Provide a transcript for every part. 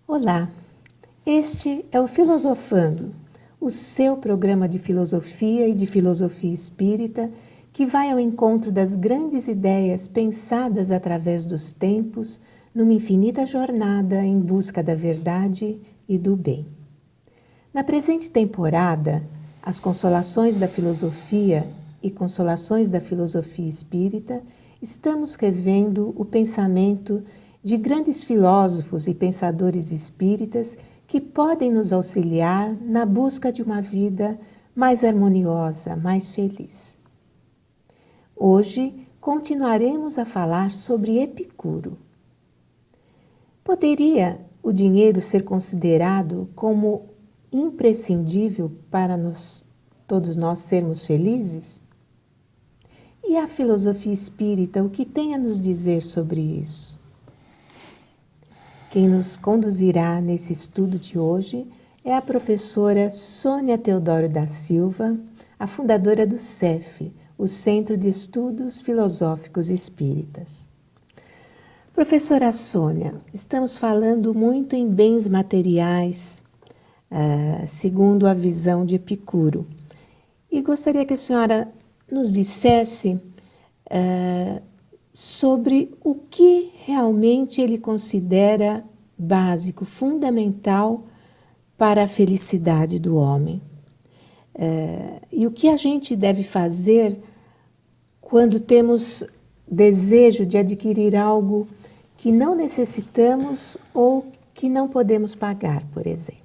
Olá, este é o Filosofando, o seu programa de filosofia e de filosofia espírita que vai ao encontro das grandes ideias pensadas através dos tempos numa infinita jornada em busca da verdade e do bem. Na presente temporada, as consolações da filosofia e consolações da filosofia espírita, estamos revendo o pensamento de grandes filósofos e pensadores espíritas que podem nos auxiliar na busca de uma vida mais harmoniosa, mais feliz. Hoje continuaremos a falar sobre Epicuro. Poderia o dinheiro ser considerado como imprescindível para todos nós sermos felizes? E a filosofia espírita, o que tem a nos dizer sobre isso? Quem nos conduzirá nesse estudo de hoje é a professora Sônia Teodoro da Silva, a fundadora do CEF, o Centro de Estudos Filosóficos Espíritas. Professora Sônia, estamos falando muito em bens materiais, segundo a visão de Epicuro. E gostaria que a senhora nos dissesse sobre o que realmente ele considera básico, fundamental para a felicidade do homem. E o que a gente deve fazer quando temos desejo de adquirir algo que não necessitamos ou que não podemos pagar, por exemplo.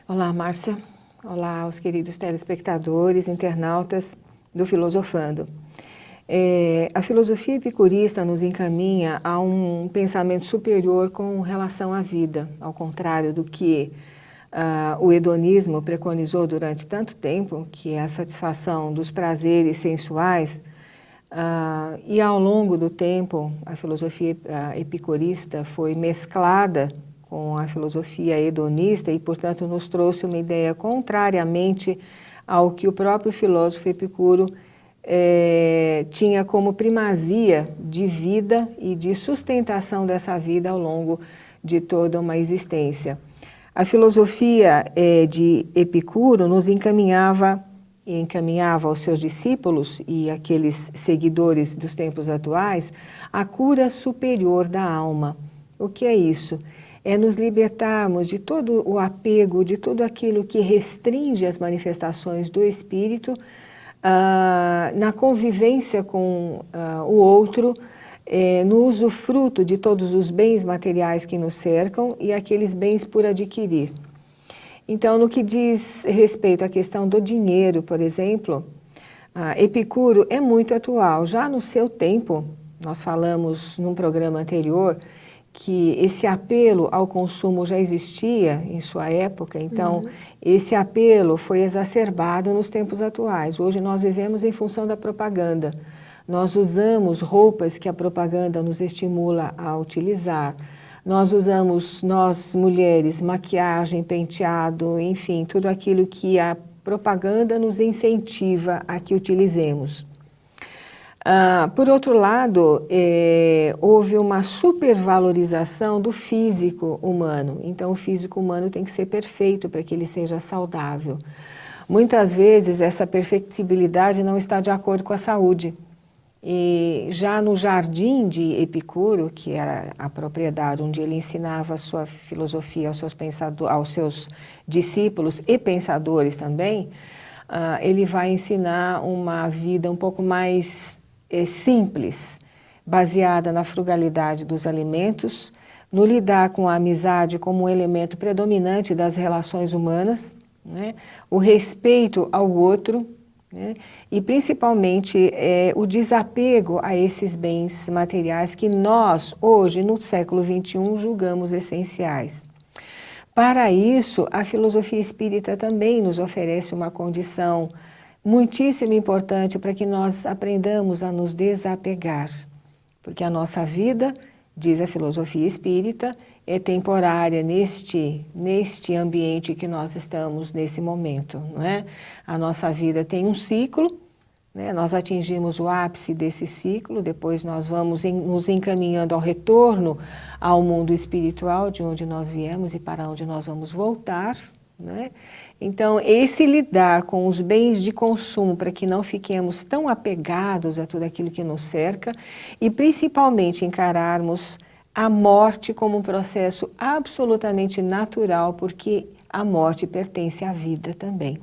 Olá, Márcia. Olá aos queridos telespectadores, internautas do Filosofando. A filosofia epicurista nos encaminha a um pensamento superior com relação à vida, ao contrário do que o hedonismo preconizou durante tanto tempo, que é a satisfação dos prazeres sensuais, e ao longo do tempo a filosofia epicurista foi mesclada com a filosofia hedonista e, portanto, nos trouxe uma ideia contrariamente ao que o próprio filósofo Epicuro tinha como primazia de vida e de sustentação dessa vida ao longo de toda uma existência. A filosofia de Epicuro nos encaminhava aos seus discípulos e aqueles seguidores dos tempos atuais a cura superior da alma. O que é isso? É nos libertarmos de todo o apego, de tudo aquilo que restringe as manifestações do espírito, na convivência com o outro, no usufruto de todos os bens materiais que nos cercam e aqueles bens por adquirir. Então, no que diz respeito à questão do dinheiro, por exemplo, Epicuro é muito atual. Já no seu tempo, nós falamos num programa anterior que esse apelo ao consumo já existia em sua época, então esse apelo foi exacerbado nos tempos atuais. Hoje nós vivemos em função da propaganda. Nós usamos roupas que a propaganda nos estimula a utilizar. Nós usamos, nós mulheres, maquiagem, penteado, enfim, tudo aquilo que a propaganda nos incentiva a que utilizemos. Por outro lado, houve uma supervalorização do físico humano. Então, o físico humano tem que ser perfeito para que ele seja saudável. Muitas vezes, essa perfectibilidade não está de acordo com a saúde. E já no jardim de Epicuro, que era a propriedade onde ele ensinava a sua filosofia aos seus discípulos e pensadores também, ele vai ensinar uma vida um pouco mais simples, baseada na frugalidade dos alimentos, no lidar com a amizade como um elemento predominante das relações humanas, né? O respeito ao outro, né? E principalmente o desapego a esses bens materiais que nós, hoje, no século XXI, julgamos essenciais. Para isso, a filosofia espírita também nos oferece uma condição muitíssimo importante para que nós aprendamos a nos desapegar, porque a nossa vida, diz a filosofia espírita, é temporária neste ambiente que nós estamos nesse momento, não é? A nossa vida tem um ciclo, né? Nós atingimos o ápice desse ciclo, depois nós vamos nos encaminhando ao retorno ao mundo espiritual, de onde nós viemos e para onde nós vamos voltar, né? Então, esse lidar com os bens de consumo para que não fiquemos tão apegados a tudo aquilo que nos cerca e principalmente encararmos a morte como um processo absolutamente natural, porque a morte pertence à vida também.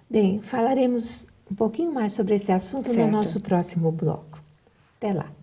Bem, falaremos um pouquinho mais sobre esse assunto no nosso próximo bloco. Até lá!